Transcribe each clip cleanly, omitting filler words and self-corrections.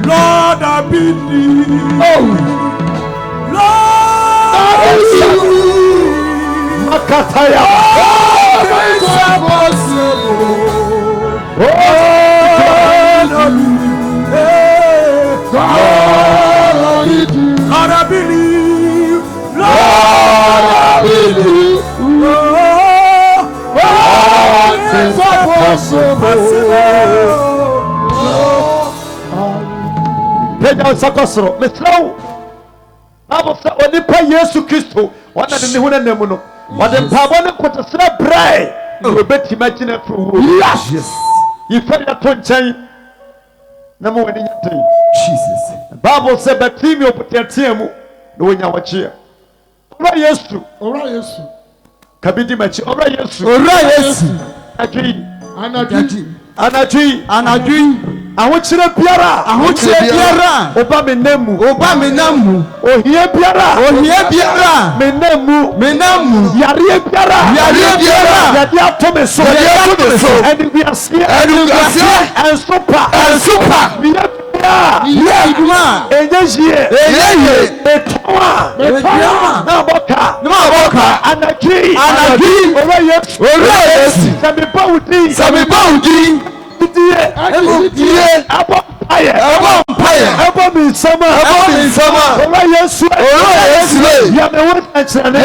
Lord, I believe. Lord, I believe. Makataya. It's possible. Lord, I believe. Lord, I believe. It's possible. Pega sakosro metrawo Bible say onipa Yesu Kristo wana de ne ho nanam no wade mpabo ne kotesra brai obeti magina fro Yes. You feel that to nchen na mo wani nyaten Jesus. Bible say batimi opotiatia mu no wonya wache ora Yesu kabidi machi ora Yesu anadwi ahokyere biara oba menemu ohie biara menemu yare biara yade atome so and we are here and super biara enye etoa na boka anadwi ora Yesu sami baudi Aba mi sama Ora Yesu ya me won sanchane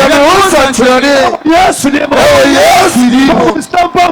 Yesu ni mo Stampa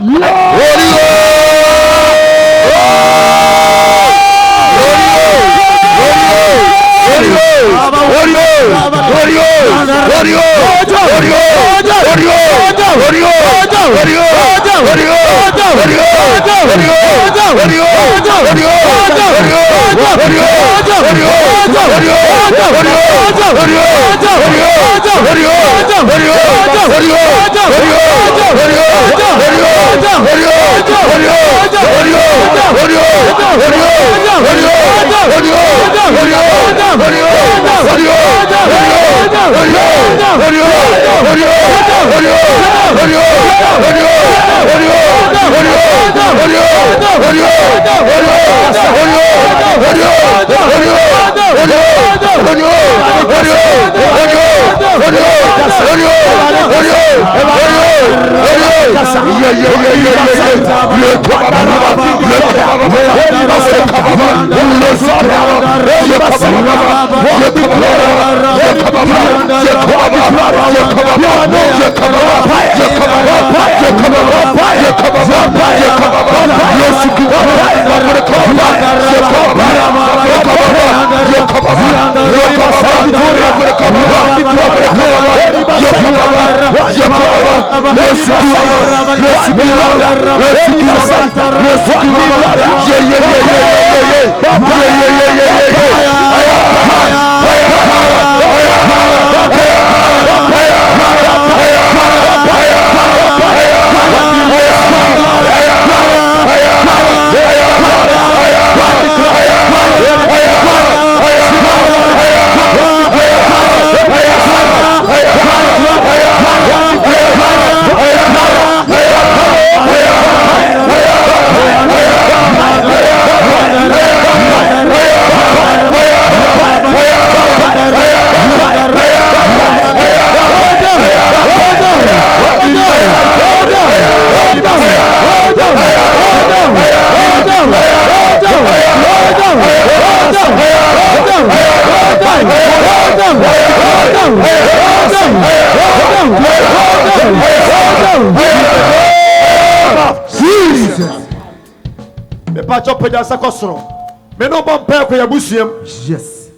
Yes.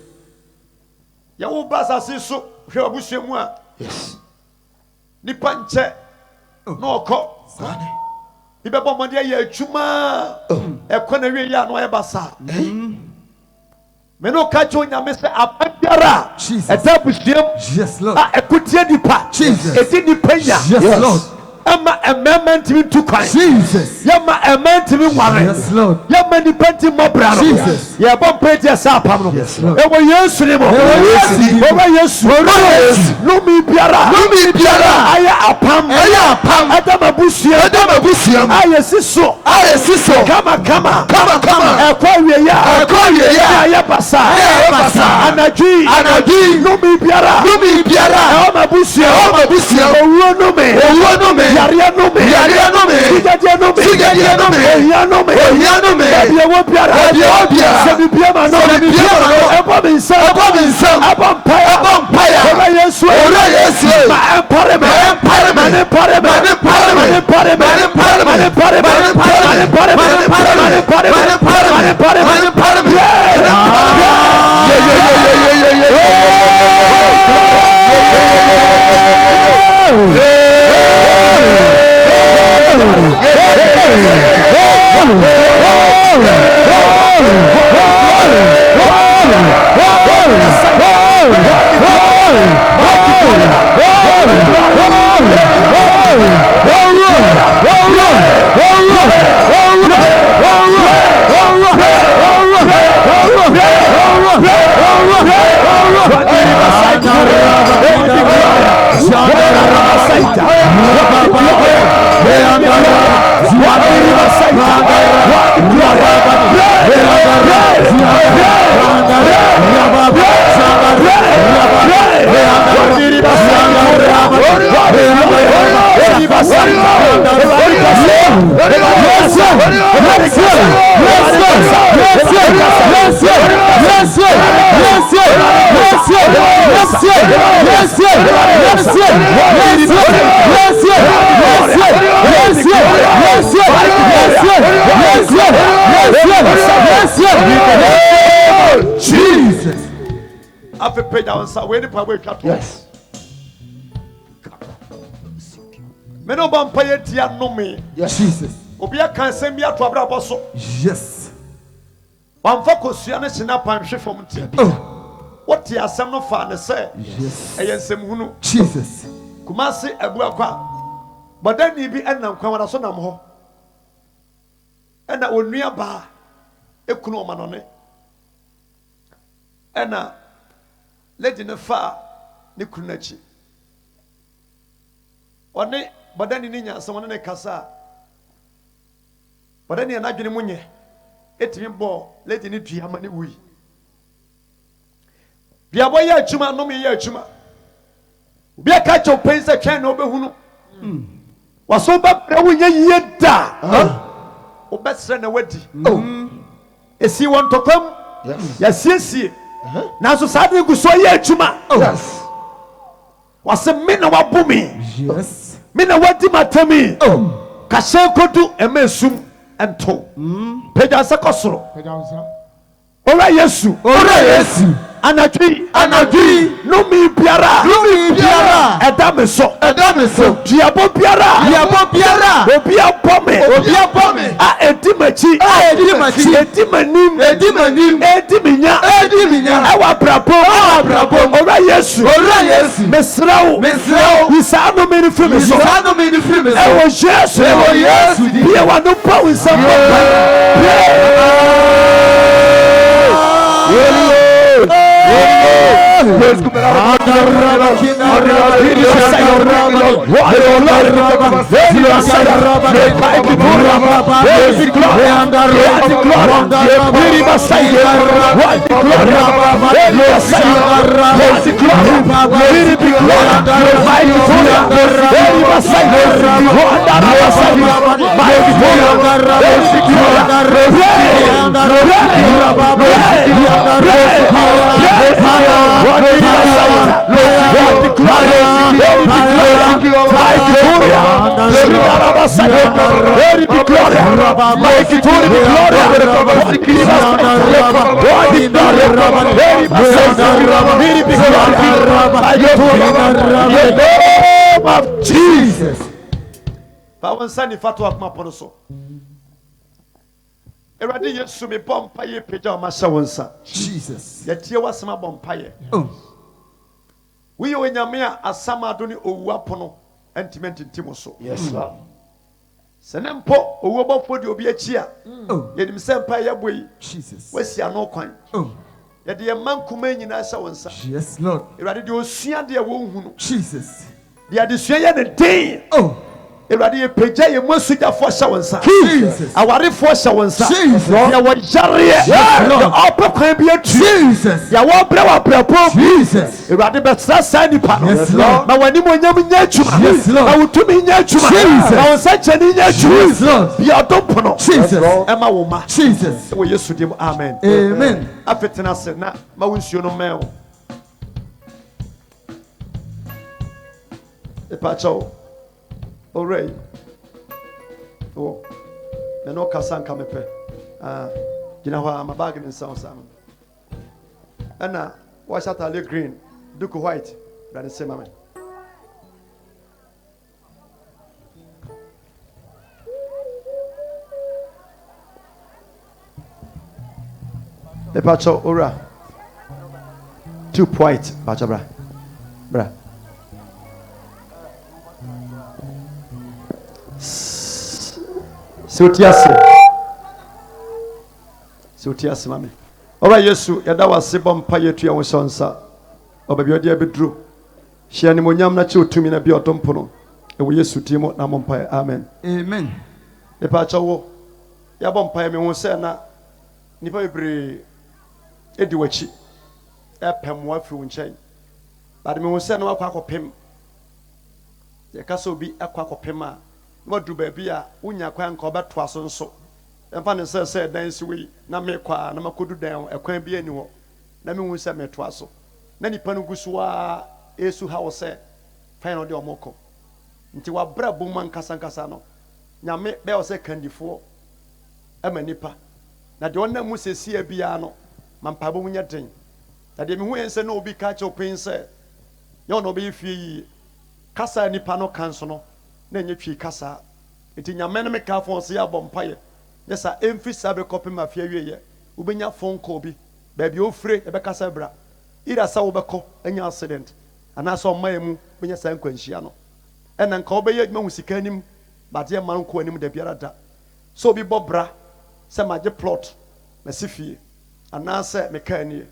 Yawo basase so hwe abusuamu a Yes. nipa nche na okọ ibebo mode ya atwuma ekọ na wie ya no e basa me no ka cho nyame se apabiara eta abusuam Yes, Lord. a ekotie nipa Jesus. eti nipa ya Yes, Lord. Emma amendment mi tu kwan Jesus. yama amendment mi ware Yes, Lord. yama nipa ti mobra no Jesus. ye bom peti asa apam no Yes, Lord. e wo yesu ni mo Yesu. no mi biara aya apam adama busuam aya siso kama ekwa wie ya aya basa anadwi no mi biara e ma busuam owuo no me Yaria no me. Sigadia no me. Ohia no me. Ebia wo biara. Sebi biama no. Ebo mi nsam. Ebo mpaya. Ora Yesu. Ma empare me. Jesus. Afi peja onsa we ni pa we twa to. Yes. Me no ban pa ye tia no me. Yes. Jesus. Obi aka nsem bi ato abra boso. Yes. Wan fa kosua ne sina panhwe fom tia bi. What ya asem no fa ne say. Yes. Eye nsem hunu. Jesus. Kumase abu akwa. Badani bi enam kwan wada so nam ho. Ena onua ba ekunu omanone. Ena lady ne fa ne kunu achi. One badani ni nyansa wona ne kasa. Badani na dwene munye. etimi bo lady ni dua ma ne wi dua bo ya adwuma no me ya adwuma obi aka cho pensa twen na obehunu waso ba pre wo nya yie da obesre na wadi esi won topam ya siesie na so sa de gu so ya adwuma wase me na wabumi Yes. me na wadi matami ka hye kodu emesum ento peja sakosoro ora yesu anadwi no mi biara eda me so diabo biara obi abome a edimachi edimanim ediminya awa brabo ora yesu mesrao bisa no me free me so ewo yesu bia wa no power in some Jesus. Power sani fatu akuma ponoso. Eradi Yesu me bompa ye peja o masha wonsa. Jesus. Ye tie wasema bompa ye. We yo nyame a asama do ni owu apono entimenti ntimo so. Yes, Lord. Senempo owu bofo de obi achi a. Ye dim sempa ye boyi. Jesus. Wasi ano kwan. Ye de mankuma nyina sha wonsa. Yes, Lord. Eradi de osua de wo hunu. Jesus. De adesua ye ne den. Eradi ye peja ye mosuja fo sha wonsa. Jesus. Awari fo sha wonsa. Jesus. Ya wo jare. Ya opo kwan bi atu. Jesus. Ya wo bra wa prapo. Jesus. Eradi be tra sa ni pa. Yes, Lord. Na wani mo nyam nya adwuma. Yes, Lord. Na wutumi nya adwuma. Jesus. Na wonsa chani nya adwuma. Yes, Lord. Bia dompono. Jesus. Ema wo ma. Jesus. Wo Yesu dim amen. Amen. Afetena se na ma wonsuo no meo. Epacho. Alright. Oh. Me no kasa nka mepe. Gina ho ma bag ni nsa osam. Ana wa shatale green, duku white. That is same amen. Epacho ora. Two white, pacho bra. Bra. Siutiase mame. Ora Yesu yada wase bompa yetu ya wonsonsa. Obabi odi abedru. Hia ni monyam na che otumi na bi odompono. Ewo Yesu timo na mompa amen. Amen. Epa chawo. Ya bompa me ho se na nipa bebre edi wachi. Epem wa fi wonchen. Bade me ho se na wakwa akopem. Ye kasa obi akwa akopem a wadu ba bia unya kwan ka obeto aso nso emfa ne se dan si wi na me kwa na makodu dan ekwan bia ni ho na me hu se meto aso na nipa no gusu a esu ha wo se final de omoko nti wa bra bom nkasa no nyame be wo se kandifo ama nipa na de onna mu sesi bia no mampa bo nya den na de me hu ense na obi ka che opin se yo no be fie yi kasa nipa no kanso no na nye twi kasa enti nyame no meka fon se ya bompaye yesa emfi sabe kopi mafia wieye ubenya phone call bi baby ofre e be kasa bra ira sa wo beko anya accident ana so maye mu benya san kwanhia no ena nka obeye ma hu sika nim bade ma nko anim da biara da so bi bobra se maje plot na sifie ana se meka ani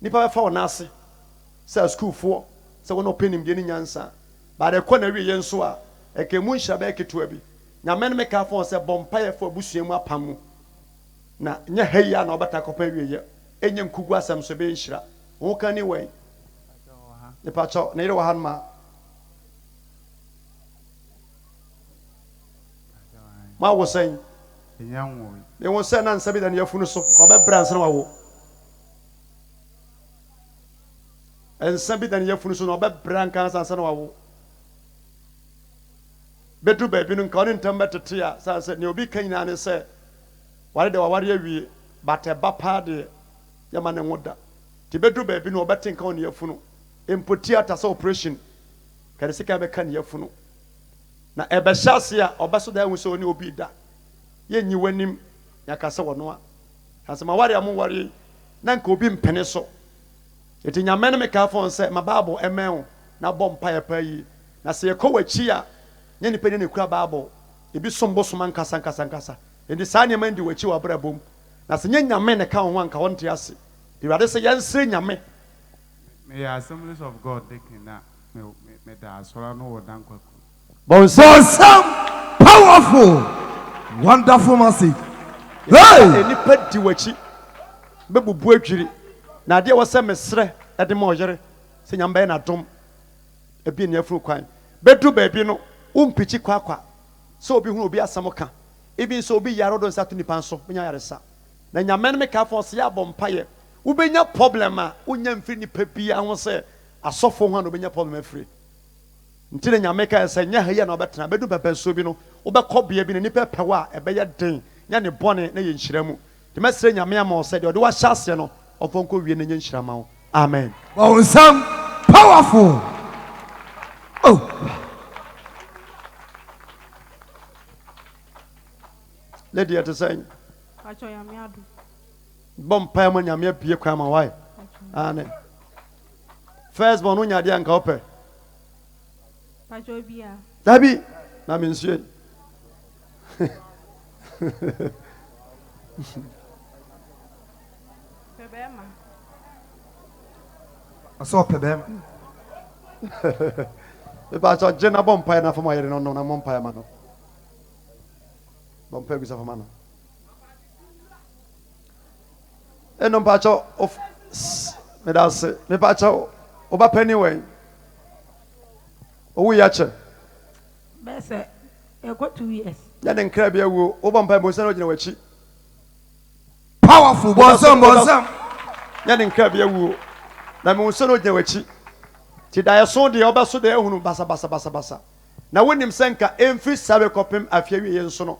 nipa be fa wona ase se school fo se wono penim de ni nyansa ba de ko na wiye nso a eke mu nhya ba eketo abi nyame no meka fo se bompaye fo abusuamu apamu na nya heya na obata kopa wieye enye nkugu asem so be nhira wo kan ni wen ne pacho na ire wa han ma ma wo sen enyanwo ne wo sen na nsabi da ne yafunu so obebra nsan wa wo ensabi da ne yafunu so na obebra nkan sansan wa wo bedu baby no nka ne ntamba tete a sa ne obi kan nyina ne se ware de waware awie bate ba pa de yama ne ngoda ti bedu baby no obete nka on yafunu empoti ata sa operation kare sika be kan yafunu na ebe hyase a obeso da hu so ne obi da yenyi wanim yakase wono a asema ware am ware na nka obi mpene so eti nyame ne meka fon se ma bible emen na bom pa ya pa yi na se yeko wachi a nye ni pene ne kura bible ebi sombo so man kasa endi sa ne man di wachi wa bra bom na se nye nyame ne ka ho anka wonte ase iwade se yansre nyame me Assemblies of God taking na me da sora no wodan kwaku Bonsam powerful wonderful message. Hey! Nipa di wachi bebubu adwiri na ade wo se mesre ede ma oyere se nyamba na dom ebi ne afuru kwan bedu baabi no umpichi kwakwa so obi hu obi asamoka ebi so obi yaro do nsato nipa nso benya yaresa na nyame me ka fo se ya bompaye ubenya problem a unya mfiri nipa bia ho se asofo ho na ubenya problem afiri ntire nyame ka se nya ha ya na obetena bedu baba so bi no ubekọ bia bi ne nipa pewa ebeye den nya ne bone na ye nhiramu de mesre nyame ama o se de wa hyase no ofonko wie na nya nhirama wo amen. Bonsam powerful. Oh. Lady at the saying Pacho ya miadu. Bompa mo nyame bie kwa ma why ane first born unya dia nka ope Pacho bia. dabi na me nsuo Pebema. Aso pebem. e ba so jena bompa na fama yere no na bompa ma no bompa bi sa fama no eno pacho of me da se me pacho oba pani wen owu ya che Bese. I got 2 years. ya den kra bia wo oba mpa mo se no gina wachi Powerful bonsam. ya den kra bia wo na me se no gina wachi ti da yeso de oba so de ehunu basa na wonim senka emfi sabe kopem afia wie yenso no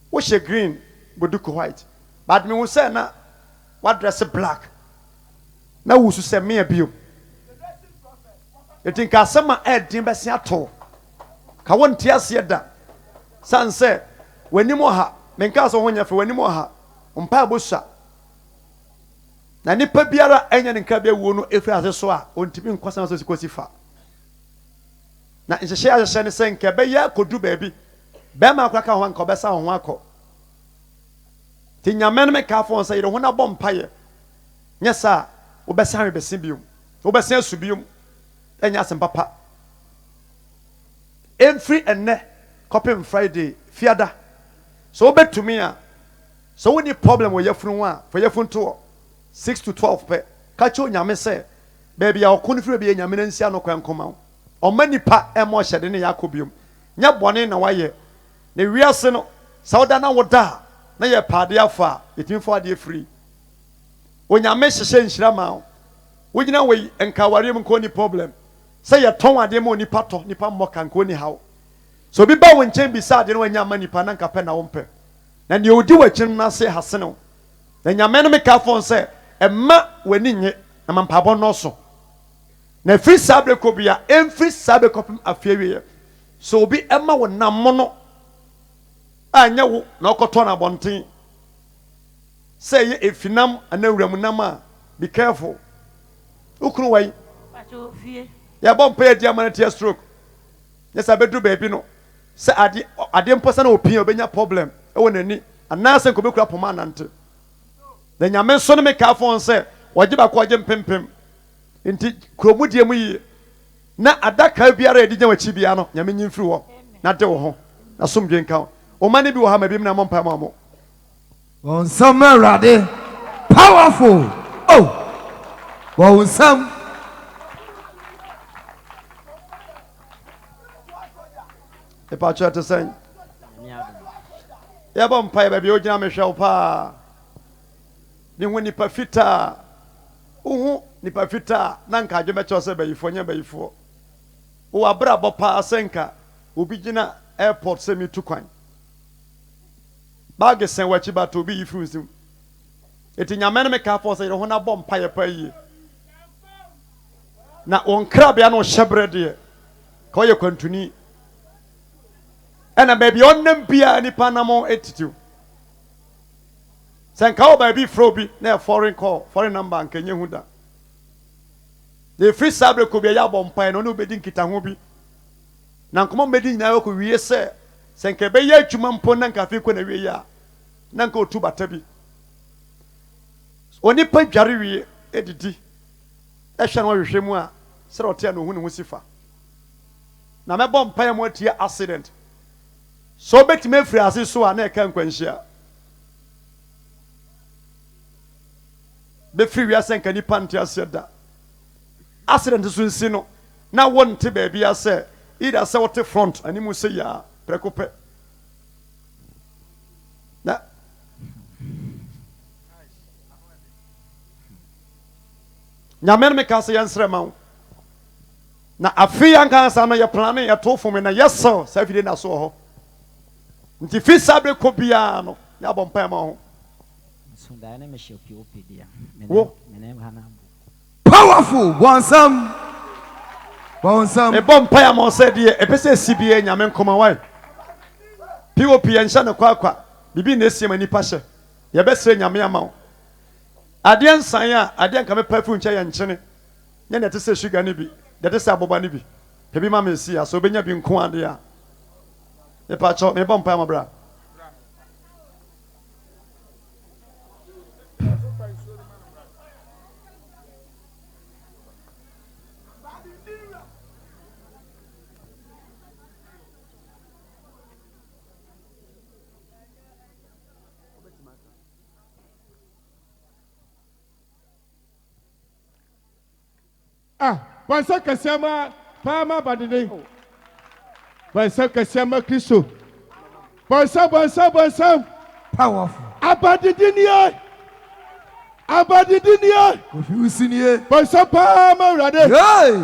wo she green boduko white but me wo se na what dress black na wo su se me abio etin ka sama edin bese ato ka wonte ase da sanse wanim ha menka so honya fe wanim ha umpa bosa na nipa biara enya ne nka bia wo no efi ase so a ontimi nkwasa so sikosi fa na nhye ne senka be ya kodu baabi be ma akwa ka ho anka obesa ho akọ ti nyame me ka fon se yire ho na bom paye nyesa obesa we bese biom obesa asubiom enya asem papa every enne copy Friday fiada so obetumi a so we need problem with yafunu a for yafun to 6 to 12 pe kacho nyame se baby ya okunu firi be nyame nansia no kwankoma o manipa e mo hyede ne yakobium nya bone na waye na wiase no sauda na woda na ye pade afa etimfo ade free o nyame hyehye nhira ma wo gina we enkaware mu ko ni problem say ye ton ade mo nipa to nipa mmoka nko ni hawo so bi ba wo nchen bi sa ade no anya manipa na nka pe na wo mpe na ne odi wachin na se hasene na nyame no meka fon se emma wani nye na mampabo no so na free sabre ko bia free sabre ko afiewe so bi emma wo nam no anya wo na okoto na bonten say ye efinam anawuram nam a be careful ukunu wai Pacho fie. ya bom pay dia manati stroke yes abedu baby no say ade mposa na opia obenya problem e wo nani anase ko bekura poma nante the nyame so no make afon say waje ba ko waje mpempem nti kromudie mu yi na adaka biara edi nyawa chi bia no nyame nyimfiri wo na de wo ho na somdwe nka o mane bi wo ha ma bi na mompa ma mo On some ready. Powerful. Oh. On some. The patcher to say. Yabon pie baby, Ojana Michelle Pa. Then when nipa fita. Nipa fita. Nanka Jomecho say by for before. O abra bopa asenka. Ubijina airport semi to coin. Bag is sent what to be ifused. It in your man make up for say, Hona bomb pie pay. Now on crabiano shebre dear. Call your continue. And a baby on them beer any Panama attitude. San call baby Froby, near foreign call, foreign number, and can you huda? The free sabre could be a yabon pine, no bedding kitahubi. Now come on, bedding now could we say, San Cabaya Chuman Ponan Cafe Queneria, Nanko Tuba Tabi. Only pay Jarry edity. Eshan or Shemua, Serotiano Hunusifa. Now my bomb pay more to your accident. So bet me free as so ane kan kwanhia be free we asen kan nipa ntia seda accident so nsi no na won te ba bia say either say what front ani mu say ya prekope na nyamen me ka say yansre ma na afi yankan sa no ye plan ya to fo me na yeso sa fide na so ho nti fi sabre ko bia no ya bom pa ma ho so da na me shopi opedia me name hana Powerful. Want some? E bom pa ya mo se de e pese CBA nyame nkoma wai POP ensha no kwa bibi na esie mani pa hye ye be sere nyame ama wo ade nsan a ade nka me pafu nche ye nchene nya na te se sugar ni bi de te se aboba ni bi pe bi ma me si ya so benya bi nko ade a e pa cho me bom pa ma bra Bansa kasema pama badide. Bansa kasema Kristo. Bansa. Powerful. Abadidinia. Confusing. Bansa pama rade. Hey.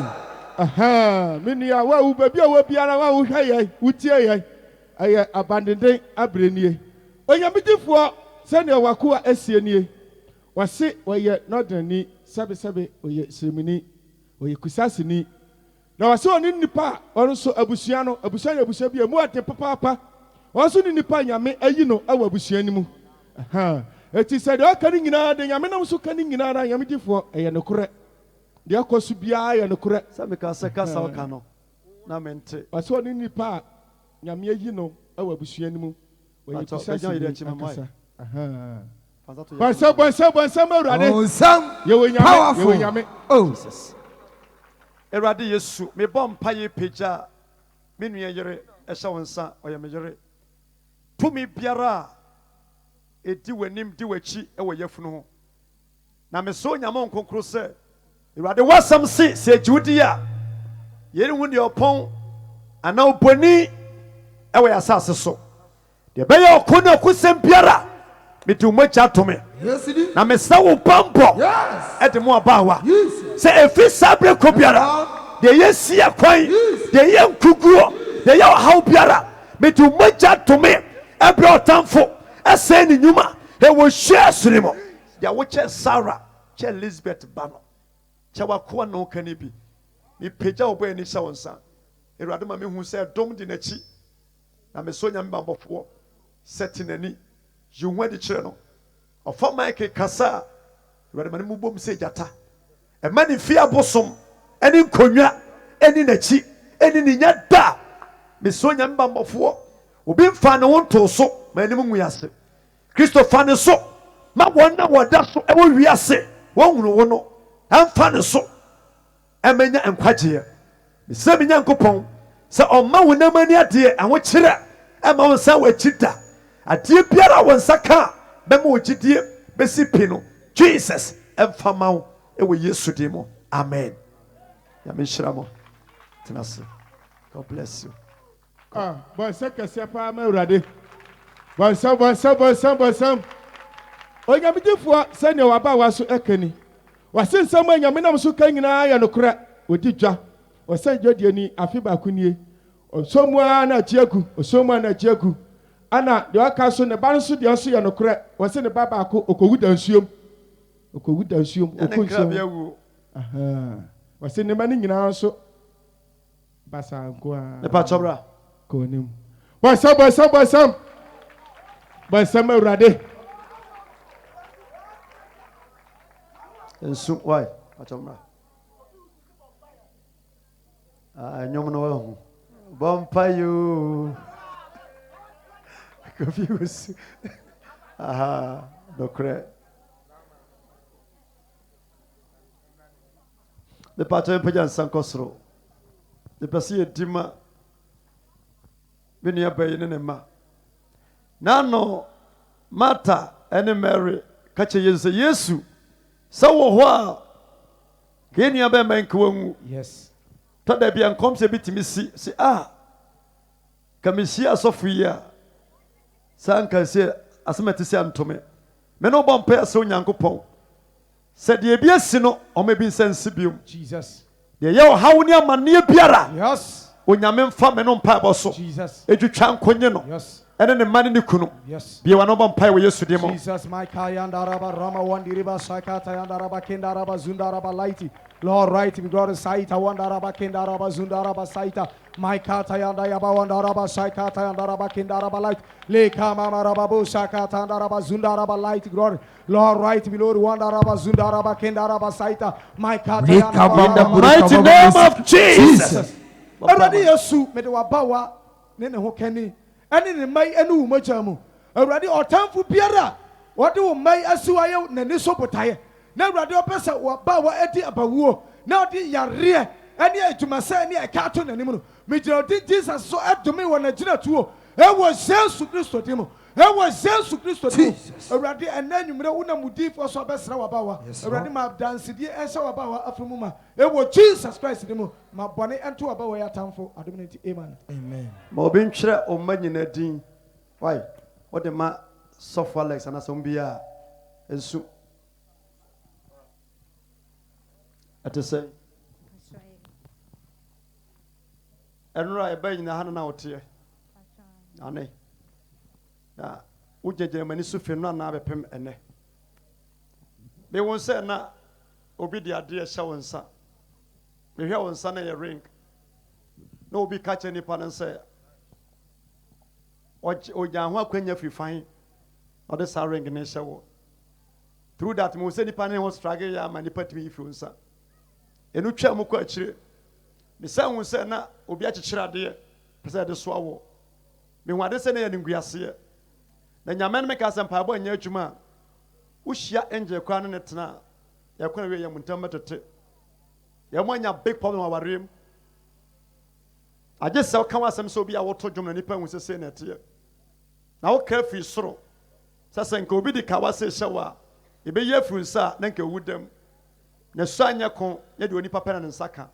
Aha, minia wa ubebi a biara wa hweye, utie ye. Aye abandide abrenie. Onyamidifo sene wakoa asienie. Wase oye nodani sabe oye semini. Oye kusasini na wase oni nipa onso abusua no abusua bia mu ate papa wase ni nipa nyame ayi no awa abusua ni mu aha eti se de aka ni nyina de nyame nam so ka ni nyina na nyame difo eye ne korɛ de akoso bia ye ne korɛ sabe ka se ka sa ka no na mente wase oni nipa nyame ayi no awa abusua ni mu oye kusasini aha Bansa mawrade Powerful. Yewe nyame Oh Jesus. Erade Yesu me bom paye peja me nua yere ehye wonsa oye me yere tumi biara edi wanim di wachi e wo yafunu ho na me so nyama nkonkro se erade wasam se judi a yere hu de opon ana oponi e wo yasase so de be ye okona kusem biara me tu mocha tome yes it is. na me sa wo pampo Yes. ete mo abawa Yes. se efi sabre ko biara de yesia kwan de ye nkuguo de ye haw biara me tu mocha tome ebre otamfo ese ni nyuma e wo hwe surimo de wo che Sarah che Elizabeth bano che wakoa no kanibi me peja obo ani sha wonsa erade ma me hu se dom di nachi na me so nyame bambofo setinani yuwa di kire no ofa mike kasa erade ma ne mu bom se jata e ma ni fi abosom eni nkonwa eni nachi eni ni nyada me so nyame bambofo obi mfa ne wonto so ma eni mu nguyase Christopher ne so ma wonna woda so e wo wiase wonhunu wo no amfa ne so emenya enkwaje me se menya nkopon se omma wonamani ade anwo kire ema wonsa wachida ade biara wonsa ka bɛma ogyidie bɛsi pi no Jesus ɛmfa ma wo ɛwɔ Yesu din mu amen nyame nhyira mo tena ase God bless you bɔnsɛ kɛseɛ paa ma awurade bɔnsɛm onyamegyefoɔ sɛnea waba wa so ɛka ni wase nsɛm a nyame nam so ka nyinaa yɛ nokorɛ wɔdi dwa wɔsɛ dwadiani afe baako nie ɔsɔmu a na akyi agu ana deɛ ɔka so ne ba no so deɛ nso yɛ nokorɛ wɔsɛ ne ba baako ɔkɔwu da nsuom wɔsɛ ne ma no nyinaa nso basanko a ne pa chobra kɔnim bɔnsɛm awurade nsu why achomra nyom no wahu bompa you confuse no cre the pattern pajan sankosro the pasi edima benia bayi ne ma nano Martha ene Mary kache Yesu sɛ wɔ hɔ a kɛnua bɛma nkawanwu Yes. tɔda bia nkɔm sɛ bitimi si ka mehyia asɔfo yi a saa nka sɛ asɛm ɛte sɛ antome me ne wobɔ mpɛ sɛ Onyankopɔn sɛ deɛ bi asi no ɔma bi nsɛ nsi biom Jesus. deɛ yɛ ɔhaw ne amanneɛ biara Yes. Onyame mfa me no mpaebɔ so Jesus. ɛdwitwa nkonye no Yes. ɛne ne mma ne ne kunu Yes. bia wa no bɔ mpae wɔ Yesu din mu Jesus, my Kayandaraba Rama Wandiriba Sakata Yandaraba Kindaraba Zundaraba Lighty. Lord, right, we got a sight. I Wandaraba Kindaraba Zundaraba Saita. My Kata Yandayaba Wandaraba Sakata Yandaraba Kindaraba Light. Leka Mama Rababu Sakata Yandaraba Zundaraba Light. Glory. Lord, right, we Lord Wandaraba Zundaraba Kindaraba Saita. My Kata in the mighty name of Jesus. Already Yesu mede wabawa ne ne ho kani ene ne mai ene wo magya mu awurade ɔtamfo biara wɔde wo mai asiwaye n'ani so botae na awurade ɔpɛ sɛ wabawa adi abawuo na ɔde yareɛ ene adwumasɛ ne ɛka ato n'anim no megyina ɔde Jesus so ɛdome wɔ n'agyina tuo ɛwɔ Yesu Kristo din mu ɛwɔ Yesu Kristo din mu awurade ɛna nwumere wo na mudifo so ɔbɛsra wabawa awurade ma dansedie ɛhyɛ wabawa afimu ma ɛwɔ Jesus Christ din mu ma bɔne ɛnto wabawa yɛ atamfo adom ne nti amen ma obi ntwerɛ ɔma nyina din why wode ma sɔfo Alex anasɛm bi a nsu ɛte sɛ ɛnora ɛbɛ nyina ha no na woteɛ ane na wogyegyina m'ani so firi no anaa bɛpem ɛnɛ mewo sɛ na obi de adeɛ hyɛ wo nsa mehwɛ wo nsa no yɛ ring na obi ka kyerɛ nipa no sɛ ɔgya ho akwanya firi fan ɔde saa ring no hyɛ wo through that mewo sɛ nipa no ho struggle yɛ ama nipa tumi yi firi wo nsa ɛno twa mu kɔ akyire mesɛ hu sɛ na obi akyekyere adeɛ pɛ sɛ ɛde soa wo mehu ade sɛ ne yɛ ne nguaseɛ na nyame no meka sɛ mpaebɔ anyɛ adwuma a wohyia angel koraa no ne tena a yɛkɔna wie yɛ mu ntam bɛtete yɛmo anya big problem awareɛ mu agye sɛ woka wo asɛm sɛ obi a woto dwom na nipa hu sɛ sei na ɛteɛ na woka afiri soro sɛ sɛ nka obi de ka wase hyɛ wo a yɛbɛyi afiri nsa a na nka wu dam na su anyɛ ko yɛde onipa pɛ na ne nsa ka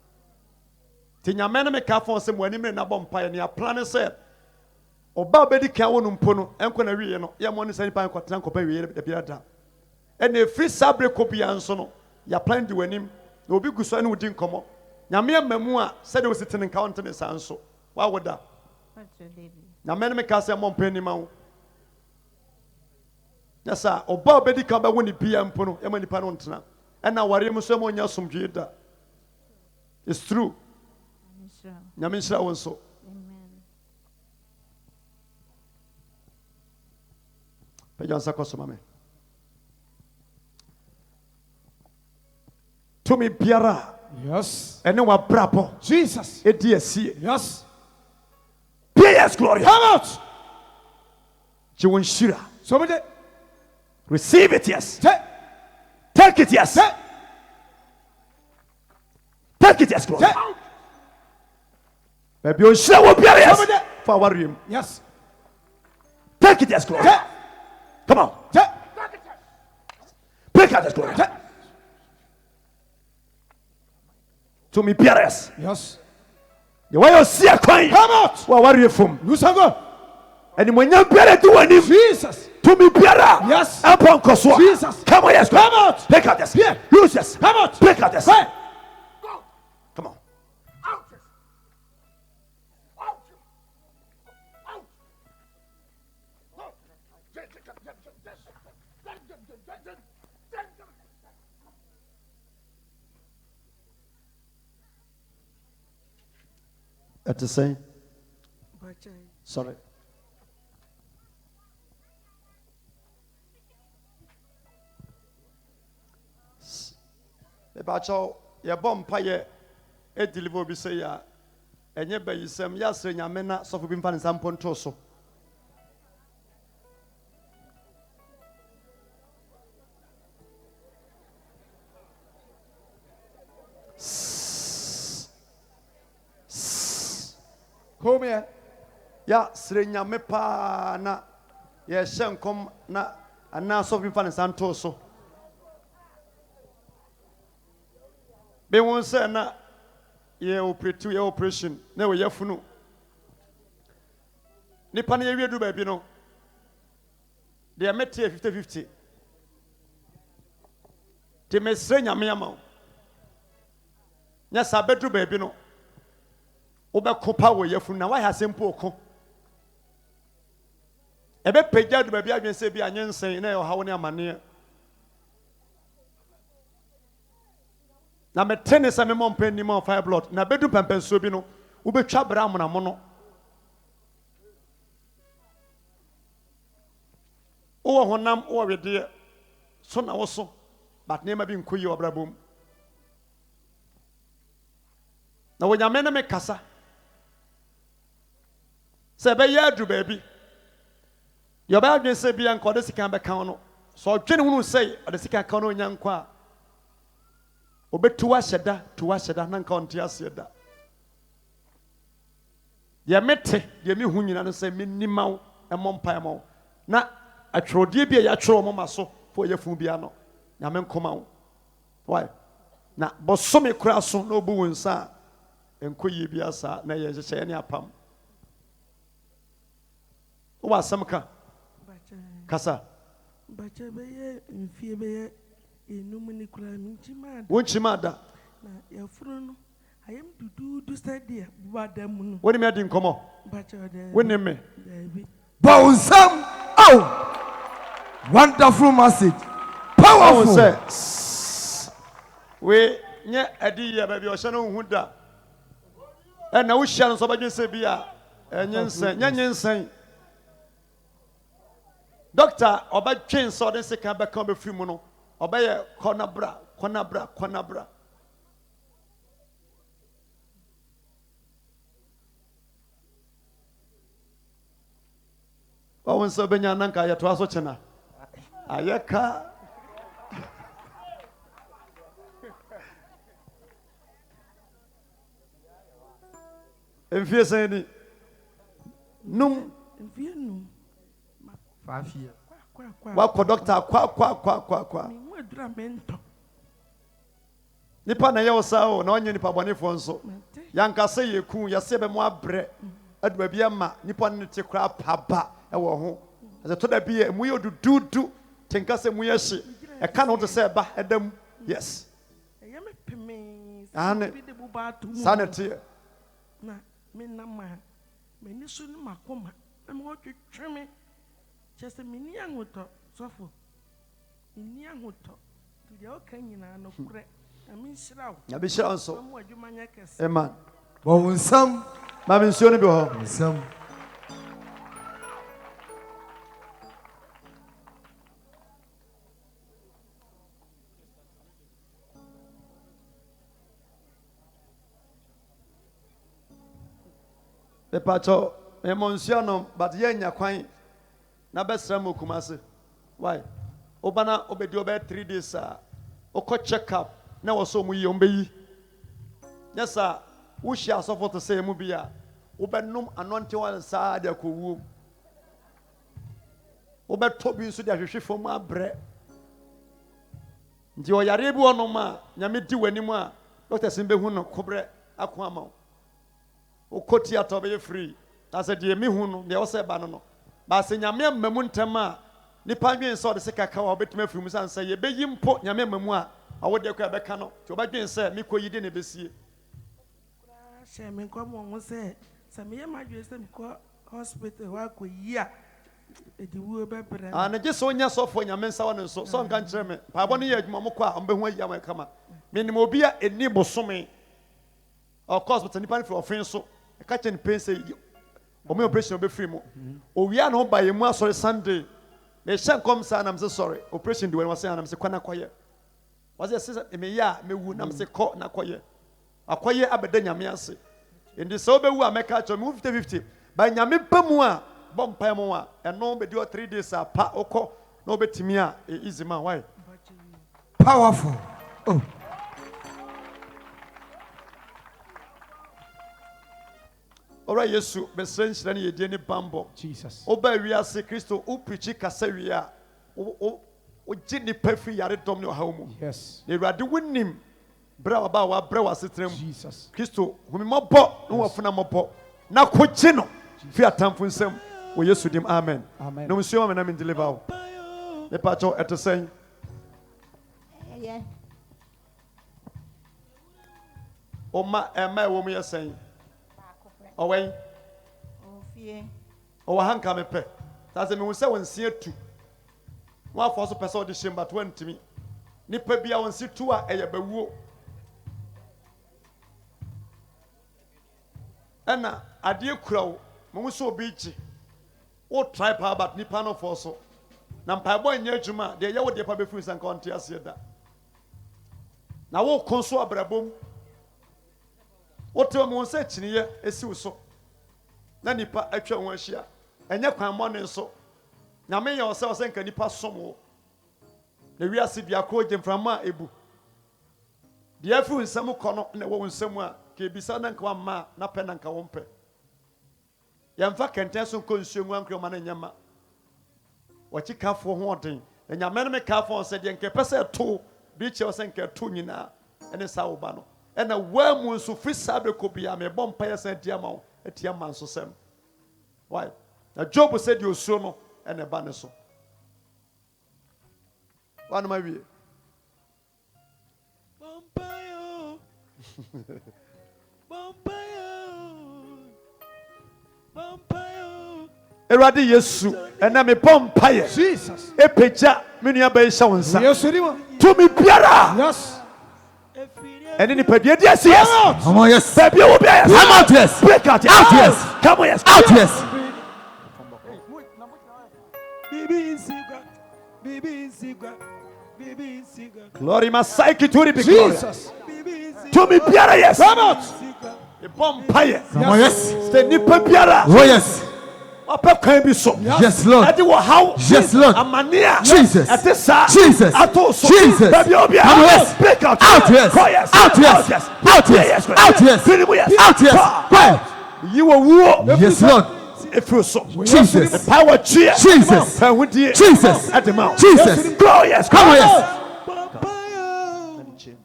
nti nyame no meka fɔ sɛ mo anim ne nabɔ mpaeɛ ne apla ne sɛ ɔba bɛdi kan wɔ no mpo no ɛnkɔ na wie no yɛ mo ne sɛ nipa nkɔtena nkɔpɛ wie da biara da ɛna ɛfiri saa bere kɔ bia nso no yɛaplan de w'anim na obi gu so ne wodi nkɔmmɔ nyame ama mu a sɛdeɛ wosi tene nka wonte ne saa nso wawo da nyame no meka sɛ mmɔ mpa anim a wo nyɛ sɛ ɔba bɛdi kan bɛwo ne bia mpo no yɛma nipa no ntena ɛna awareɛ mu so ɛma ɔnya asomdwee da it's true nyame nhyira wo nso pɛgya nsa kɔ soma me tumi biara yes ɛne wabrabɔ Jesus ɛdi asie yes yes glory come out gye wo nhyira somebody receive it yes take it yes take take it yes glory take baabi ɔnhyira wɔ biara yes Somebody. fa awareɛ mu yes take it yes glory take come on take break out the spirit. To me, PRS. Yes. The way you see a coin. Come out. Well, what are you from? Lusango. And when you do any Jesus. to me, Piara. Yes. Upon Kosua. Jesus. Come on, yes. Come out. Break out this. Yeah. Lose this. Come out. Break out this. Hey. Come on. At the same. Sorry. Ebacho ye bom paye e deliver bi say ya enye bayisem ya sre nyame na sofo bi mfa ne sampo nto so. Come here. Ya sre nyame pa na ye hyenkom na ana sofo bi mfa ne santo so. Be won say na ye operation na we yafunu nipa na ye wiedu ba bi no de mete 50-50 te mesre nyame ama nya sa bedu ba bi no wo be kopa wo yafunu na wa ha sempo ko ebe pegya du ba bi adwen se bi anyensen na ye hawo ne amane na me tennis a me mom pen ni mo fire blood na bedu pempen so bi no wo betwa bra amona mo no o honam o wede so na wo so but ne ma bi nkoyi obrabom na wo nyame na me kasa se be ya adu ba bi yo ba adwen se bi an ko de sika be kan no so odwene hunu sei de sika kan no nyankwa obetuwa sheda na nka onte aseda ye mete ye mi hu nyina no se minnimaw emompa na atwrodie bia ya twro mo maso fo ye fun bia no nyame nkoma wo why na bosome kura so na obu wonsa enkoyi bia sa na ye hye ne apam o wa samka kasa bacha beye mfie beye enum ni kura minchimada wonchimada na ya furu no ayem dudu study buadam no woni me adi nkomo bacha de woni me Bounsam. Oh. Wonderful message. Powerful. Say, we nye adi ya baby o hye no hu da e na wo hye no so badwen se bia nyensen doctor obadwen so de sika be kan be free mu no obaye konabra o won so benya nanka ya to aso chena ayeka enfie ni num mfie num 5 years. wa doctor kwa mi mu adura mento nipa na ye wosa o na onye nipa bonefo nso yanka se yeku ya se be mu abre aduma bia ma nipa ne te kra paba e wo ho ze to da bia mu ye dudu tenka se mu ye hye e ka no to se ba edam yes eyem peme ane bi de buba to mu sanity na me na ma me ni so ni makoma e mo twetwe me chese me ni anwoto sofo ni anwoto to de o kan nyina no kure ami nshirawo ya be shira nso mo adwuma nya kese amen Bounsam. ma me nsuo ne bi ho Bounsam. e pacho e mo nsuo no but ye nya kwan na be sra mo kumase why obana obedi obe 3 days oko check up na wo so mu yi ombeyi nyesa wo hia so to say mu bia wo benum anointing one sa de akowu wo beto bi nso de ahwehwe fom abre nti oyare bi onom a nyame di w'anim a doctor simbe hu no kobre ako ama o koti atobe free na se de me hu no de wo se ba no ba se nyame amamu ntem a nipa dwen se o de se kaka wa obetuma free mu san se ye beyi mpo nyame amamu a awo de kwa beka no ti obadwen se me koyi de ne besie she me ko mo se se me ma dwen se me ko hospital wa ko yi a edi wo be bre na je so nya sofo nyame nsa wo ne so so nka nkyere me pa bo ne ye adwuma mo ko a ombehu ayi ama kama me ni mo bia eni bosome of course but nipa for offense so e ka chen pense o me operation be free mo o wi an ho ba ye mu asori Sunday me shan kom sa na me sorry operation de we say na me se kwana koye was say me ya me wu na me se ko na koye akoye abeda nyame ase ndi so be wu ameka cho me 50-50 ba nyame pamu a bom pa mo a eno be do 3 days a pa okọ na obetimi a easy man why Powerful. Oh. Ora Yesu be senchira ne yedie ne bambo Jesus. oba wiase Kristo o preach kasa wi a o gini pafi yare dom ne ha mu Yes. ne Awurade wonim bra ba wa bra wa setrem Jesus. Kristo humi mobbo no wafuna mobbo na ko gye no fi atamfo nsam wo Yesu dim amen Amen. no nsuo ma na me deliver wo me pa cho etesen Yeah. Oma ema wo mu yesen owen Ofie. o wa hanka me pe ta se me hu se won sie tu wa fo so pese o de shemba to antimi nipa bia won si tu a eye bawuo ana ade kura wo mo so obi gi o try pa but nipa no fo so na mpa boy nya adwuma de ye wo de pa be fu san konte ase da na wo konso abrabom o te mo se chiniye esi wo so na nipa atwa ho ahia enye kwan mo ne so na me ye o se nka nipa somo na wiase bia ko gemframa ebu de afu nsam kono na wo nsam a ke bisa na nka ma na pe na nka wo mpe yamfa kenten so ko nsuo ankro ma na nyama wachi kafo ho den na nyame me kafo se de nke pese to bi che o se nka to nyina ene sa wo ba no ena wa mu nso fi sabe ko bia me bom pa yesa dia ma wo etia man so sem why na Job said you so no ene ba ne so wan ma wie Bompayo. Bompayo. Erade Yesu ena me bom pa ye Jesus. epeja me nua ba isha wonsa Yes, anymore. to me biara Yes. ene ni padie dia se yes Come on, yes. baby wo bia yes Come out, yes. break out Out, yes. come on yes Out, yes. Bibi Sigwa. Bibi Sigwa. Bibi Sigwa. glory my psyche to the big glory Jesus. Bibi Sigwa. to me biara yes Come out. e bom pa ye Come on, yes. se ni pa biara Oh, yes. apa kwan bi so Yes, Lord. ade wo how Yes, Lord. amania Jesus. ate sa Jesus. ato so Jesus. baby obia Come on, yes. break out Out, yes. Go, yes Out, yes. out yes Out, yes. Out, yes. Finish, yes Out, yes. Quiet. you will wo Yes, Lord. if you so Jesus. the power cheer Jesus. Jesus. at the mouth Jesus. go yes Come on, yes. Bompayo.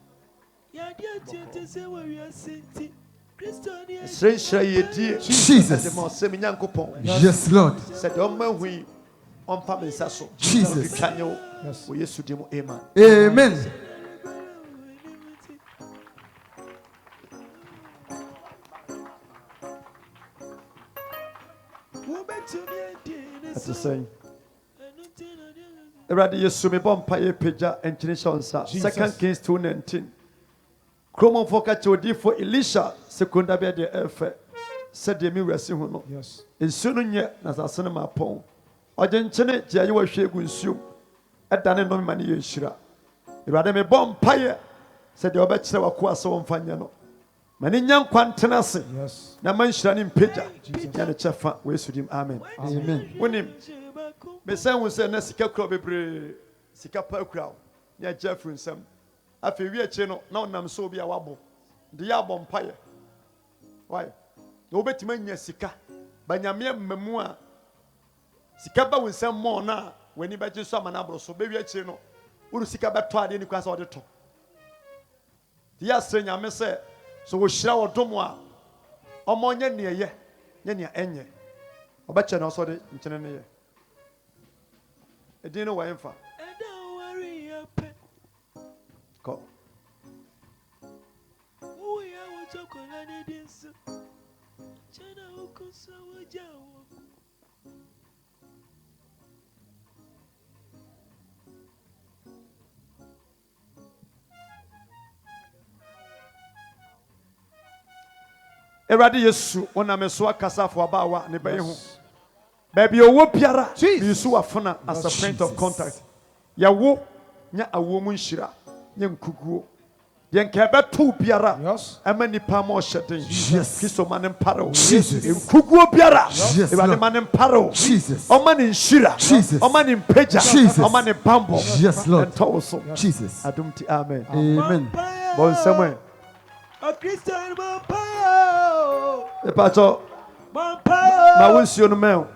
Yadia tete se wa wiase. Kristo ni Srenshira yedie Jesus. mo se me nyankopon Yes, Lord. se de o ma hui on pa me nsa so Jesus. twanyo wo Yesu dim amen Amen. wo betumi adie at the same Erade Yesu me bom pa ye peja enchine shonsa 2 Kings 2:19 Kromon foka chodifo Elisha sekunda be de efe se de mi wresi hu no Yes. nsu no nye na sase no mapon oje nchene je ye wahwe egu nsu edane no ma ne ye nhira Erade me bom pa ye se de obekire wako ase wo mfanye no mani nyankwa ntena se Yes. na man nhira ne mpeja ya ne chefa we Yesu dim amen Amen. wonim mesan hu se na sika kura bebre sika pa kura ne agya furu nsam afi wi eche no na onam so obi a wabo de ya bom paye why no betima nya sika banyame mamu a sika ba wo nsam mo na wani ba je so amana abro so be wi eche no Uru sika beto ade ni kwasa ode to. Di asre nyame se so wo hira wodomo a omonye ne ye nye ne enye. Obache na so de nkyene ne ye. Edin no wa emfa. Go. Eradi Yesu wona meso akasa fo abawa ne bayi ho. Baby owo biara me su afuna as a point of contact. Ya wo nya awo mu nhira nya nkuguo. Ye nka beto biara ama nipa ma ohyeden. Kristo manem paro. Nkuguo biara ebade manem paro. O ma ne nhira. O ma ne mpeja. O ma ne bambo. Yes, Lord. Jesus. Adumti amen. Amen. Bon Samuel. A Christian vampire. Epato. Ma wonsi onu men.